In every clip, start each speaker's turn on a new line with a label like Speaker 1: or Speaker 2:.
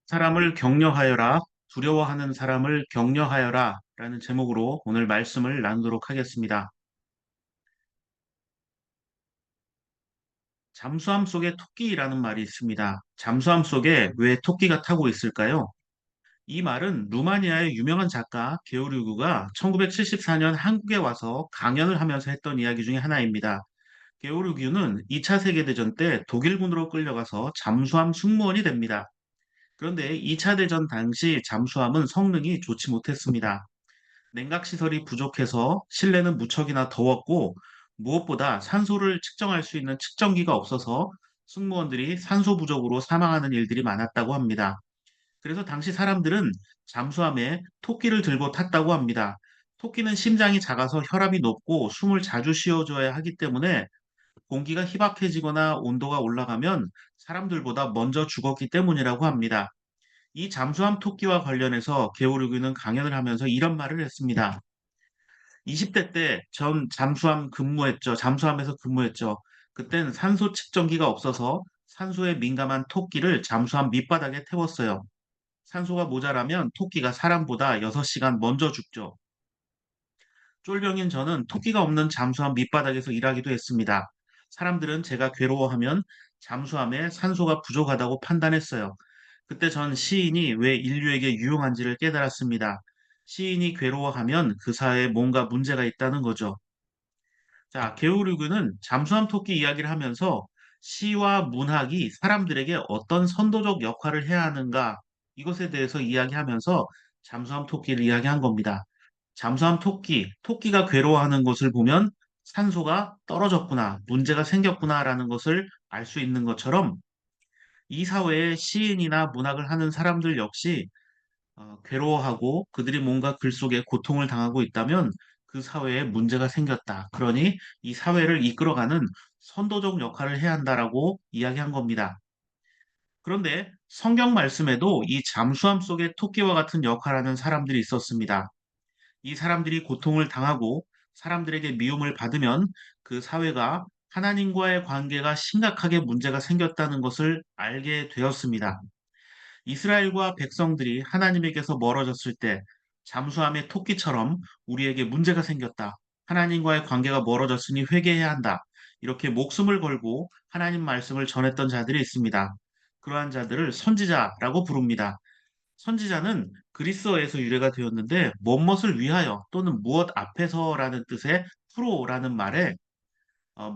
Speaker 1: 사람을 격려하여라, 두려워하는 사람을 격려하여라 라는 제목으로 오늘 말씀을 나누도록 하겠습니다. 잠수함 속에 토끼라는 말이 있습니다. 잠수함 속에 왜 토끼가 타고 있을까요? 이 말은 루마니아의 유명한 작가 게오르구가 1974년 한국에 와서 강연을 하면서 했던 이야기 중에 하나입니다. 게오르구는 2차 세계대전 때 독일군으로 끌려가서 잠수함 승무원이 됩니다. 그런데 2차 대전 당시 잠수함은 성능이 좋지 못했습니다. 냉각시설이 부족해서 실내는 무척이나 더웠고 무엇보다 산소를 측정할 수 있는 측정기가 없어서 승무원들이 산소 부족으로 사망하는 일들이 많았다고 합니다. 그래서 당시 사람들은 잠수함에 토끼를 들고 탔다고 합니다. 토끼는 심장이 작아서 혈압이 높고 숨을 자주 쉬어줘야 하기 때문에 공기가 희박해지거나 온도가 올라가면 사람들보다 먼저 죽었기 때문이라고 합니다. 이 잠수함 토끼와 관련해서 게오르기는 강연을 하면서 이런 말을 했습니다. 20대 때 전 잠수함에서 근무했죠. 그땐 산소 측정기가 없어서 산소에 민감한 토끼를 잠수함 밑바닥에 태웠어요. 산소가 모자라면 토끼가 사람보다 6시간 먼저 죽죠. 쫄병인 저는 토끼가 없는 잠수함 밑바닥에서 일하기도 했습니다. 사람들은 제가 괴로워하면 잠수함에 산소가 부족하다고 판단했어요. 그때 전 시인이 왜 인류에게 유용한지를 깨달았습니다. 시인이 괴로워하면 그 사회에 뭔가 문제가 있다는 거죠. 자, 게오르그는 잠수함 토끼 이야기를 하면서 시와 문학이 사람들에게 어떤 선도적 역할을 해야 하는가 이것에 대해서 이야기하면서 잠수함 토끼를 이야기한 겁니다. 잠수함 토끼가 괴로워하는 것을 보면 산소가 떨어졌구나, 문제가 생겼구나라는 것을 알 수 있는 것처럼 이 사회에 시인이나 문학을 하는 사람들 역시 괴로워하고 그들이 뭔가 글 속에 고통을 당하고 있다면 그 사회에 문제가 생겼다. 그러니 이 사회를 이끌어가는 선도적 역할을 해야 한다라고 이야기한 겁니다. 그런데 성경 말씀에도 이 잠수함 속에 토끼와 같은 역할하는 사람들이 있었습니다. 이 사람들이 고통을 당하고 사람들에게 미움을 받으면 그 사회가 하나님과의 관계가 심각하게 문제가 생겼다는 것을 알게 되었습니다. 이스라엘과 백성들이 하나님에게서 멀어졌을 때 잠수함의 토끼처럼 우리에게 문제가 생겼다. 하나님과의 관계가 멀어졌으니 회개해야 한다. 이렇게 목숨을 걸고 하나님 말씀을 전했던 자들이 있습니다. 그러한 자들을 선지자라고 부릅니다. 선지자는 그리스어에서 유래가 되었는데 무엇을 위하여 또는 무엇 앞에서라는 뜻의 프로라는 말에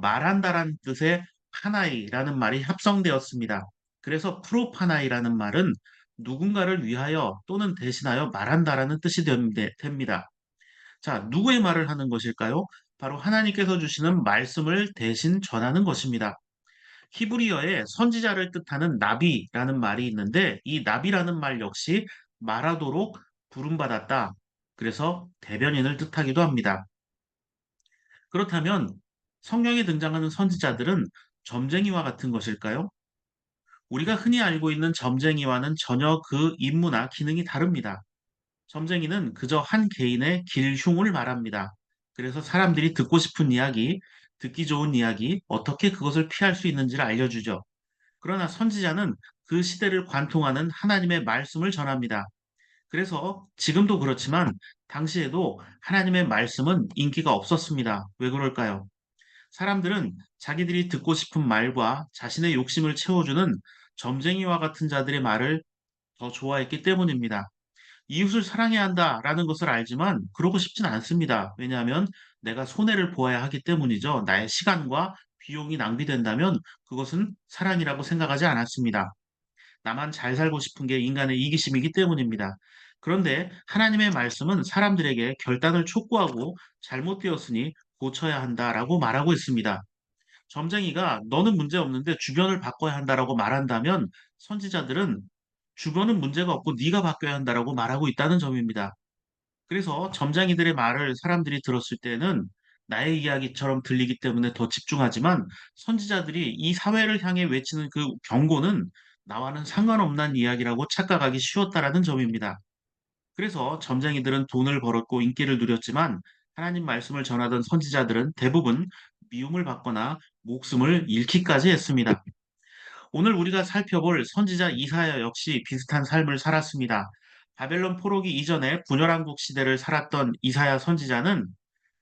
Speaker 1: 말한다라는 뜻의 파나이라는 말이 합성되었습니다. 그래서 프로파나이라는 말은 누군가를 위하여 또는 대신하여 말한다라는 뜻이 됩니다. 자, 누구의 말을 하는 것일까요? 바로 하나님께서 주시는 말씀을 대신 전하는 것입니다. 히브리어에 선지자를 뜻하는 나비라는 말이 있는데 이 나비라는 말 역시 말하도록 부름받았다. 그래서 대변인을 뜻하기도 합니다. 그렇다면 성경에 등장하는 선지자들은 점쟁이와 같은 것일까요? 우리가 흔히 알고 있는 점쟁이와는 전혀 그 임무나 기능이 다릅니다. 점쟁이는 그저 한 개인의 길흉을 말합니다. 그래서 사람들이 듣고 싶은 이야기, 듣기 좋은 이야기, 어떻게 그것을 피할 수 있는지를 알려주죠. 그러나 선지자는 그 시대를 관통하는 하나님의 말씀을 전합니다. 그래서 지금도 그렇지만 당시에도 하나님의 말씀은 인기가 없었습니다. 왜 그럴까요? 사람들은 자기들이 듣고 싶은 말과 자신의 욕심을 채워주는 점쟁이와 같은 자들의 말을 더 좋아했기 때문입니다. 이웃을 사랑해야 한다라는 것을 알지만 그러고 싶진 않습니다. 왜냐하면 내가 손해를 보아야 하기 때문이죠. 나의 시간과 비용이 낭비된다면 그것은 사랑이라고 생각하지 않았습니다. 나만 잘 살고 싶은 게 인간의 이기심이기 때문입니다. 그런데 하나님의 말씀은 사람들에게 결단을 촉구하고 잘못되었으니 고쳐야 한다라고 말하고 있습니다. 점쟁이가 너는 문제 없는데 주변을 바꿔야 한다라고 말한다면 선지자들은 주변은 문제가 없고 네가 바뀌어야 한다라고 말하고 있다는 점입니다. 그래서 점쟁이들의 말을 사람들이 들었을 때는 나의 이야기처럼 들리기 때문에 더 집중하지만 선지자들이 이 사회를 향해 외치는 그 경고는 나와는 상관없는 이야기라고 착각하기 쉬웠다라는 점입니다. 그래서 점쟁이들은 돈을 벌었고 인기를 누렸지만 하나님 말씀을 전하던 선지자들은 대부분 미움을 받거나 목숨을 잃기까지 했습니다. 오늘 우리가 살펴볼 선지자 이사야 역시 비슷한 삶을 살았습니다. 바벨론 포로기 이전에 분열왕국 시대를 살았던 이사야 선지자는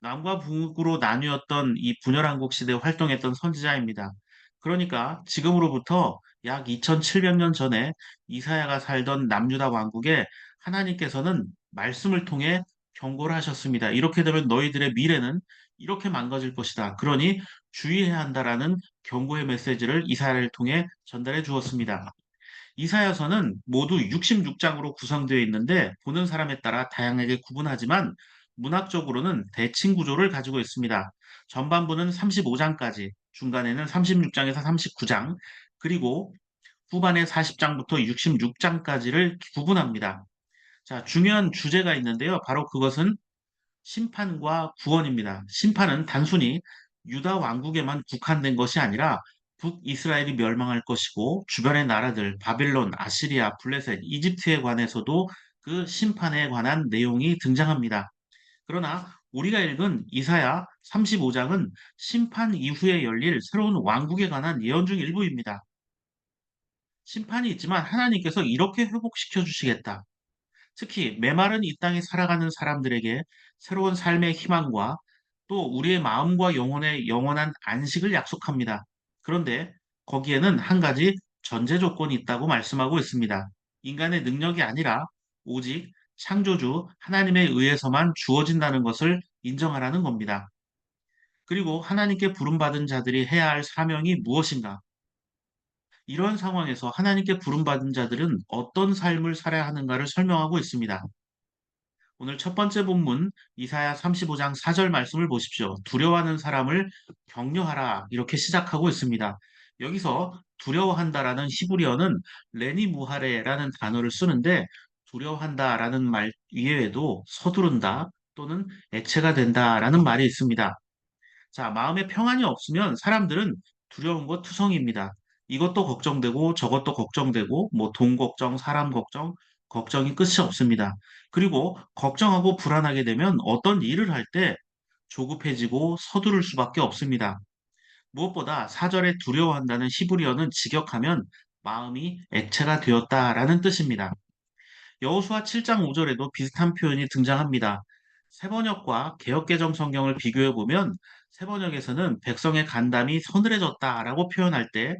Speaker 1: 남과 북으로 나뉘었던 이 분열왕국 시대에 활동했던 선지자입니다. 그러니까 지금으로부터 약 2700년 전에 이사야가 살던 남유다 왕국에 하나님께서는 말씀을 통해 경고를 하셨습니다. 이렇게 되면 너희들의 미래는 이렇게 망가질 것이다. 그러니 주의해야 한다라는 경고의 메시지를 이사야를 통해 전달해 주었습니다. 이사야서는 모두 66장으로 구성되어 있는데 보는 사람에 따라 다양하게 구분하지만 문학적으로는 대칭 구조를 가지고 있습니다. 전반부는 35장까지, 중간에는 36장에서 39장, 그리고 후반에 40장부터 66장까지를 구분합니다. 자, 중요한 주제가 있는데요. 바로 그것은 심판과 구원입니다. 심판은 단순히 유다 왕국에만 국한된 것이 아니라 북이스라엘이 멸망할 것이고 주변의 나라들 바빌론, 아시리아, 블레셋, 이집트에 관해서도 그 심판에 관한 내용이 등장합니다. 그러나 우리가 읽은 이사야 35장은 심판 이후에 열릴 새로운 왕국에 관한 예언 중 일부입니다. 심판이 있지만 하나님께서 이렇게 회복시켜 주시겠다. 특히 메마른 이 땅에 살아가는 사람들에게 새로운 삶의 희망과 또 우리의 마음과 영혼의 영원한 안식을 약속합니다. 그런데 거기에는 한 가지 전제 조건이 있다고 말씀하고 있습니다. 인간의 능력이 아니라 오직 창조주 하나님에 의해서만 주어진다는 것을 인정하라는 겁니다. 그리고 하나님께 부름받은 자들이 해야 할 사명이 무엇인가? 이런 상황에서 하나님께 부름받은 자들은 어떤 삶을 살아야 하는가를 설명하고 있습니다. 오늘 첫 번째 본문 이사야 35장 4절 말씀을 보십시오. 두려워하는 사람을 격려하라 이렇게 시작하고 있습니다. 여기서 두려워한다라는 히브리어는 레니무하레라는 단어를 쓰는데 두려워한다라는 말 이외에도 서두른다 또는 액체가 된다라는 말이 있습니다. 자, 마음에 평안이 없으면 사람들은 두려운 것 투성입니다. 이것도 걱정되고 저것도 걱정되고 뭐 돈 걱정, 사람 걱정, 걱정이 끝이 없습니다. 그리고 걱정하고 불안하게 되면 어떤 일을 할 때 조급해지고 서두를 수밖에 없습니다. 무엇보다 사절에 두려워한다는 히브리어는 직역하면 마음이 액체가 되었다라는 뜻입니다. 여호수아 7장 5절에도 비슷한 표현이 등장합니다. 세번역과 개역개정 성경을 비교해 보면 세번역에서는 백성의 간담이 서늘해졌다라고 표현할 때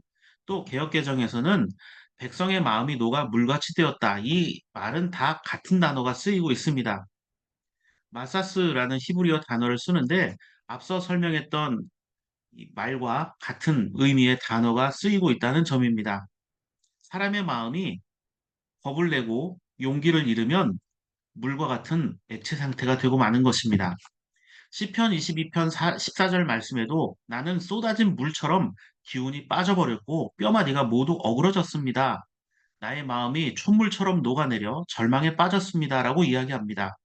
Speaker 1: 또 개역개정에서는 백성의 마음이 녹아 물같이 되었다. 이 말은 다 같은 단어가 쓰이고 있습니다. 마사스라는 히브리어 단어를 쓰는데 앞서 설명했던 이 말과 같은 의미의 단어가 쓰이고 있다는 점입니다. 사람의 마음이 겁을 내고 용기를 잃으면 물과 같은 액체 상태가 되고 마는 것입니다. 시편 22편 14절 말씀에도 나는 쏟아진 물처럼 기운이 빠져버렸고 뼈마디가 모두 어그러졌습니다. 나의 마음이 촛물처럼 녹아내려 절망에 빠졌습니다라고 이야기합니다.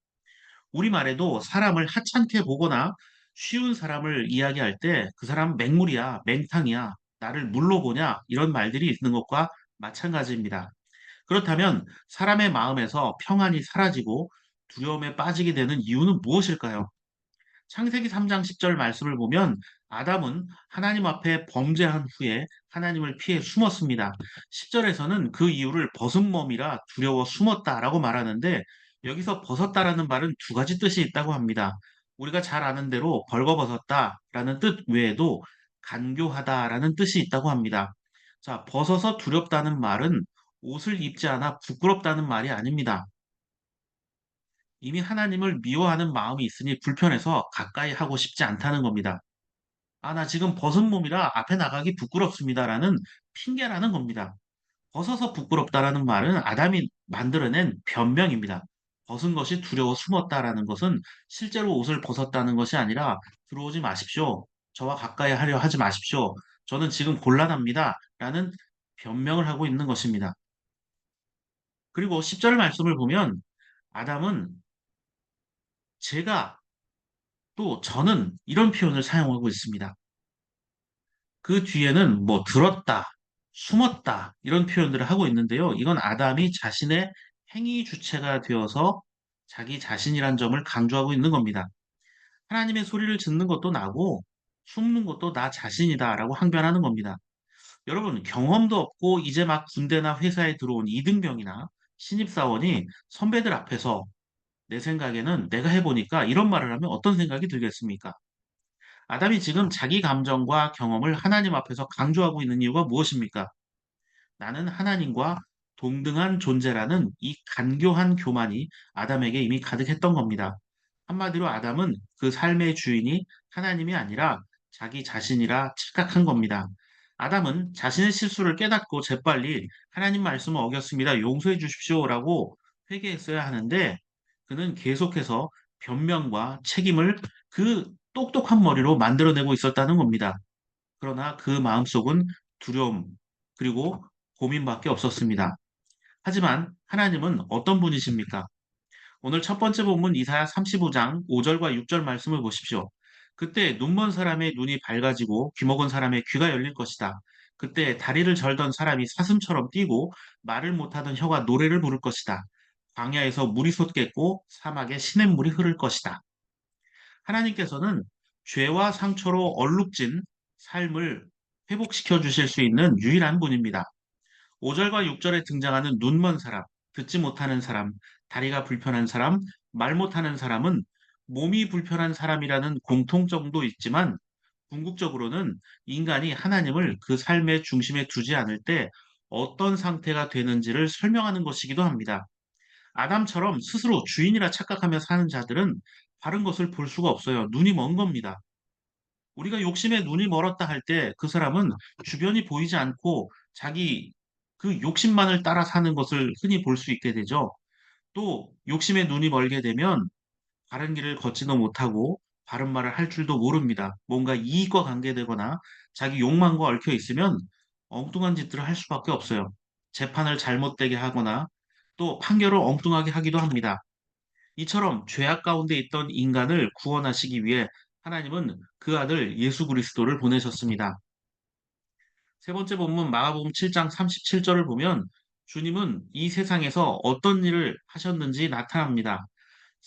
Speaker 1: 우리말에도 사람을 하찮게 보거나 쉬운 사람을 이야기할 때 그 사람 맹물이야, 맹탕이야, 나를 물로 보냐 이런 말들이 있는 것과 마찬가지입니다. 그렇다면 사람의 마음에서 평안이 사라지고 두려움에 빠지게 되는 이유는 무엇일까요? 창세기 3장 10절 말씀을 보면 아담은 하나님 앞에 범죄한 후에 하나님을 피해 숨었습니다. 10절에서는 그 이유를 벗은 몸이라 두려워 숨었다라고 말하는데 여기서 벗었다라는 말은 두 가지 뜻이 있다고 합니다. 우리가 잘 아는 대로 벌거벗었다라는 뜻 외에도 간교하다라는 뜻이 있다고 합니다. 자, 벗어서 두렵다는 말은 옷을 입지 않아 부끄럽다는 말이 아닙니다. 이미 하나님을 미워하는 마음이 있으니 불편해서 가까이 하고 싶지 않다는 겁니다. 아, 나 지금 벗은 몸이라 앞에 나가기 부끄럽습니다라는 핑계라는 겁니다. 벗어서 부끄럽다라는 말은 아담이 만들어낸 변명입니다. 벗은 것이 두려워 숨었다라는 것은 실제로 옷을 벗었다는 것이 아니라 들어오지 마십시오. 저와 가까이 하려 하지 마십시오. 저는 지금 곤란합니다. 라는 변명을 하고 있는 것입니다. 그리고 10절 말씀을 보면 아담은 제가 또 저는 이런 표현을 사용하고 있습니다. 그 뒤에는 뭐 들었다, 숨었다 이런 표현들을 하고 있는데요. 이건 아담이 자신의 행위 주체가 되어서 자기 자신이란 점을 강조하고 있는 겁니다. 하나님의 소리를 듣는 것도 나고 숨는 것도 나 자신이다라고 항변하는 겁니다. 여러분, 경험도 없고 이제 막 군대나 회사에 들어온 이등병이나 신입사원이 선배들 앞에서 내 생각에는 내가 해보니까 이런 말을 하면 어떤 생각이 들겠습니까? 아담이 지금 자기 감정과 경험을 하나님 앞에서 강조하고 있는 이유가 무엇입니까? 나는 하나님과 동등한 존재라는 이 간교한 교만이 아담에게 이미 가득했던 겁니다. 한마디로 아담은 그 삶의 주인이 하나님이 아니라 자기 자신이라 착각한 겁니다. 아담은 자신의 실수를 깨닫고 재빨리 하나님 말씀을 어겼습니다. 용서해 주십시오라고 회개했어야 하는데 그는 계속해서 변명과 책임을 그 똑똑한 머리로 만들어내고 있었다는 겁니다. 그러나 그 마음속은 두려움, 그리고 고민밖에 없었습니다. 하지만 하나님은 어떤 분이십니까? 오늘 첫 번째 본문 이사야 35장 5절과 6절 말씀을 보십시오. 그때 눈먼 사람의 눈이 밝아지고 귀먹은 사람의 귀가 열릴 것이다. 그때 다리를 절던 사람이 사슴처럼 뛰고 말을 못하던 혀가 노래를 부를 것이다. 광야에서 물이 솟겠고 사막에 시냇물이 흐를 것이다. 하나님께서는 죄와 상처로 얼룩진 삶을 회복시켜 주실 수 있는 유일한 분입니다. 5절과 6절에 등장하는 눈먼 사람, 듣지 못하는 사람, 다리가 불편한 사람, 말 못하는 사람은 몸이 불편한 사람이라는 공통점도 있지만 궁극적으로는 인간이 하나님을 그 삶의 중심에 두지 않을 때 어떤 상태가 되는지를 설명하는 것이기도 합니다. 아담처럼 스스로 주인이라 착각하며 사는 자들은 바른 것을 볼 수가 없어요. 눈이 먼 겁니다. 우리가 욕심에 눈이 멀었다 할 때 그 사람은 주변이 보이지 않고 자기 그 욕심만을 따라 사는 것을 흔히 볼 수 있게 되죠. 또 욕심에 눈이 멀게 되면 바른 길을 걷지도 못하고 바른 말을 할 줄도 모릅니다. 뭔가 이익과 관계되거나 자기 욕망과 얽혀 있으면 엉뚱한 짓들을 할 수밖에 없어요. 재판을 잘못되게 하거나 또 판결을 엉뚱하게 하기도 합니다. 이처럼 죄악 가운데 있던 인간을 구원하시기 위해 하나님은 그 아들 예수 그리스도를 보내셨습니다. 세 번째 본문 마가복음 7장 37절을 보면 주님은 이 세상에서 어떤 일을 하셨는지 나타납니다.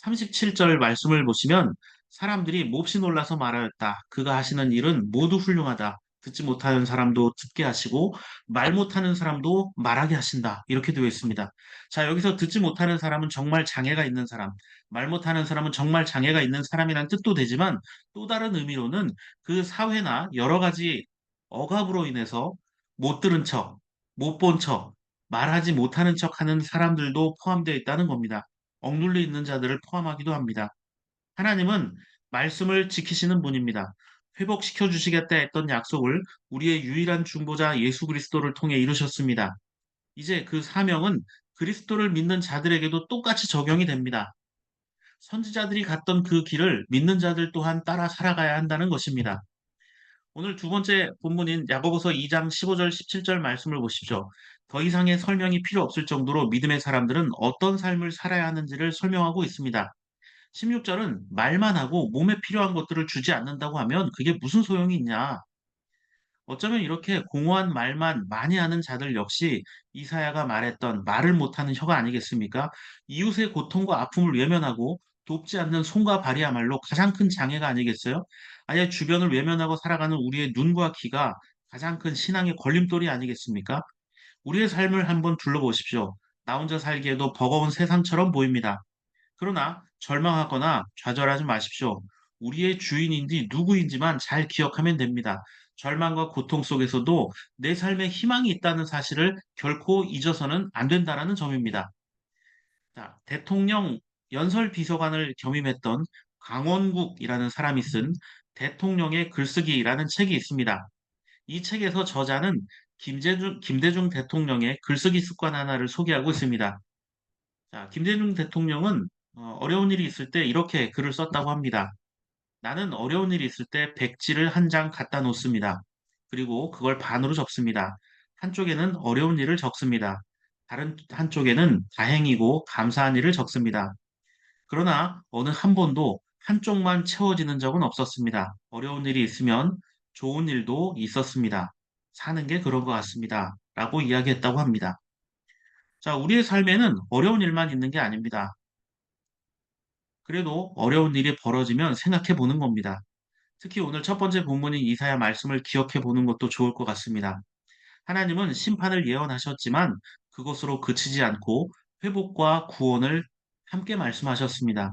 Speaker 1: 37절 말씀을 보시면 사람들이 몹시 놀라서 말하였다. 그가 하시는 일은 모두 훌륭하다. 듣지 못하는 사람도 듣게 하시고 말 못하는 사람도 말하게 하신다. 이렇게 되어 있습니다. 자, 여기서 듣지 못하는 사람은 정말 장애가 있는 사람, 말 못하는 사람은 정말 장애가 있는 사람이란 뜻도 되지만 또 다른 의미로는 그 사회나 여러 가지 억압으로 인해서 못 들은 척, 못 본 척, 말하지 못하는 척 하는 사람들도 포함되어 있다는 겁니다. 억눌려 있는 자들을 포함하기도 합니다. 하나님은 말씀을 지키시는 분입니다. 회복시켜 주시겠다 했던 약속을 우리의 유일한 중보자 예수 그리스도를 통해 이루셨습니다. 이제 그 사명은 그리스도를 믿는 자들에게도 똑같이 적용이 됩니다. 선지자들이 갔던 그 길을 믿는 자들 또한 따라 살아가야 한다는 것입니다. 오늘 두 번째 본문인 야고보서 2장 15절 17절 말씀을 보십시오. 더 이상의 설명이 필요 없을 정도로 믿음의 사람들은 어떤 삶을 살아야 하는지를 설명하고 있습니다. 16절은 말만 하고 몸에 필요한 것들을 주지 않는다고 하면 그게 무슨 소용이 있냐? 어쩌면 이렇게 공허한 말만 많이 하는 자들 역시 이사야가 말했던 말을 못하는 혀가 아니겠습니까? 이웃의 고통과 아픔을 외면하고 돕지 않는 손과 발이야말로 가장 큰 장애가 아니겠어요? 아예 주변을 외면하고 살아가는 우리의 눈과 귀가 가장 큰 신앙의 걸림돌이 아니겠습니까? 우리의 삶을 한번 둘러보십시오. 나 혼자 살기에도 버거운 세상처럼 보입니다. 그러나 절망하거나 좌절하지 마십시오. 우리의 주인인지 누구인지만 잘 기억하면 됩니다. 절망과 고통 속에서도 내 삶에 희망이 있다는 사실을 결코 잊어서는 안 된다는 점입니다. 자, 대통령 연설 비서관을 겸임했던 강원국이라는 사람이 쓴 대통령의 글쓰기라는 책이 있습니다. 이 책에서 저자는 김대중 대통령의 글쓰기 습관 하나를 소개하고 있습니다. 자, 김대중 대통령은 어려운 일이 있을 때 이렇게 글을 썼다고 합니다. 나는 어려운 일이 있을 때 백지를 한 장 갖다 놓습니다. 그리고 그걸 반으로 접습니다. 한쪽에는 어려운 일을 적습니다. 다른 한쪽에는 다행이고 감사한 일을 적습니다. 그러나 어느 한 번도 한쪽만 채워지는 적은 없었습니다. 어려운 일이 있으면 좋은 일도 있었습니다. 사는 게 그런 것 같습니다. 라고 이야기했다고 합니다. 자, 우리의 삶에는 어려운 일만 있는 게 아닙니다. 그래도 어려운 일이 벌어지면 생각해 보는 겁니다. 특히 오늘 첫 번째 본문인 이사야 말씀을 기억해 보는 것도 좋을 것 같습니다. 하나님은 심판을 예언하셨지만 그것으로 그치지 않고 회복과 구원을 함께 말씀하셨습니다.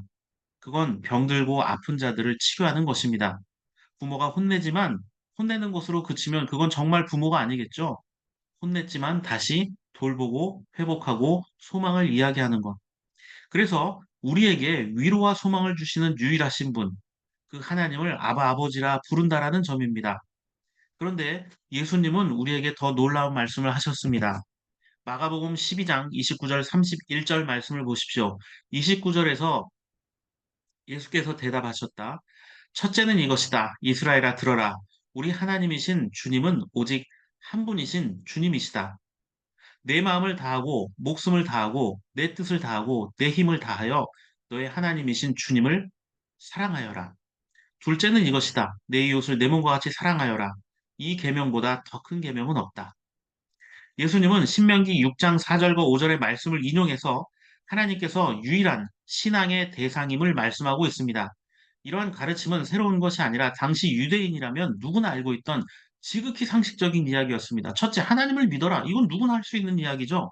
Speaker 1: 그건 병들고 아픈 자들을 치료하는 것입니다. 부모가 혼내지만 혼내는 것으로 그치면 그건 정말 부모가 아니겠죠? 혼냈지만 다시 돌보고 회복하고 소망을 이야기하는 것. 그래서 우리에게 위로와 소망을 주시는 유일하신 분, 그 하나님을 아바 아버지라 부른다라는 점입니다. 그런데 예수님은 우리에게 더 놀라운 말씀을 하셨습니다. 마가복음 12장 29절 31절 말씀을 보십시오. 29절에서 예수께서 대답하셨다. 첫째는 이것이다. 이스라엘아 들어라. 우리 하나님이신 주님은 오직 한 분이신 주님이시다. 내 마음을 다하고 목숨을 다하고 내 뜻을 다하고 내 힘을 다하여 너의 하나님이신 주님을 사랑하여라. 둘째는 이것이다. 내 이웃을 내 몸과 같이 사랑하여라. 이 계명보다 더 큰 계명은 없다. 예수님은 신명기 6장 4절과 5절의 말씀을 인용해서 하나님께서 유일한 신앙의 대상임을 말씀하고 있습니다. 이러한 가르침은 새로운 것이 아니라 당시 유대인이라면 누구나 알고 있던 지극히 상식적인 이야기였습니다. 첫째, 하나님을 믿어라. 이건 누구나 할 수 있는 이야기죠.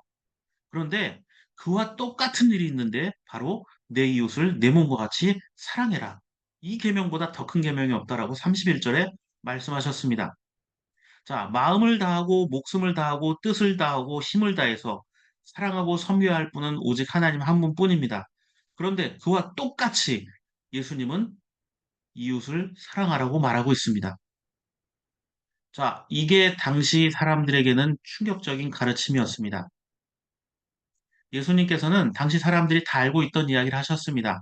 Speaker 1: 그런데 그와 똑같은 일이 있는데 바로 내 이웃을 내 몸과 같이 사랑해라. 이 계명보다 더 큰 계명이 없다라고 31절에 말씀하셨습니다. 자, 마음을 다하고 목숨을 다하고 뜻을 다하고 힘을 다해서 사랑하고 섬겨야 할 분은 오직 하나님 한 분뿐입니다. 그런데 그와 똑같이 예수님은 이웃을 사랑하라고 말하고 있습니다. 자, 이게 당시 사람들에게는 충격적인 가르침이었습니다. 예수님께서는 당시 사람들이 다 알고 있던 이야기를 하셨습니다.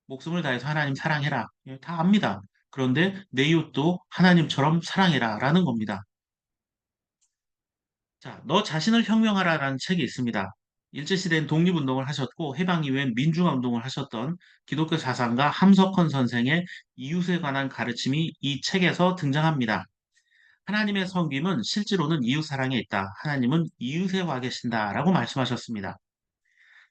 Speaker 1: 목숨을 다해서 하나님 사랑해라. 예, 다 압니다. 그런데 내 이웃도 하나님처럼 사랑해라 라는 겁니다. 자, 너 자신을 혁명하라라는 책이 있습니다. 일제시대엔 독립운동을 하셨고 해방 이후엔 민중화운동을 하셨던 기독교 사상가 함석헌 선생의 이웃에 관한 가르침이 이 책에서 등장합니다. 하나님의 섬김은 실제로는 이웃 사랑에 있다. 하나님은 이웃에 와 계신다라고 말씀하셨습니다.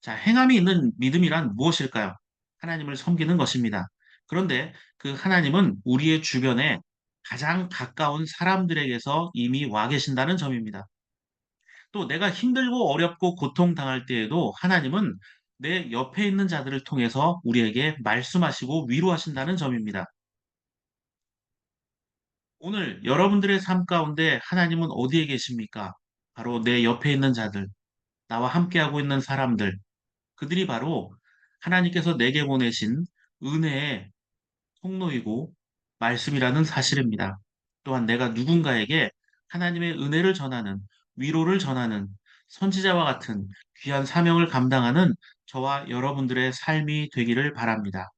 Speaker 1: 자, 행함이 있는 믿음이란 무엇일까요? 하나님을 섬기는 것입니다. 그런데 그 하나님은 우리의 주변에 가장 가까운 사람들에게서 이미 와 계신다는 점입니다. 또 내가 힘들고 어렵고 고통당할 때에도 하나님은 내 옆에 있는 자들을 통해서 우리에게 말씀하시고 위로하신다는 점입니다. 오늘 여러분들의 삶 가운데 하나님은 어디에 계십니까? 바로 내 옆에 있는 자들, 나와 함께하고 있는 사람들, 그들이 바로 하나님께서 내게 보내신 은혜의 통로이고 말씀이라는 사실입니다. 또한 내가 누군가에게 하나님의 은혜를 전하는, 위로를 전하는 선지자와 같은 귀한 사명을 감당하는 저와 여러분들의 삶이 되기를 바랍니다.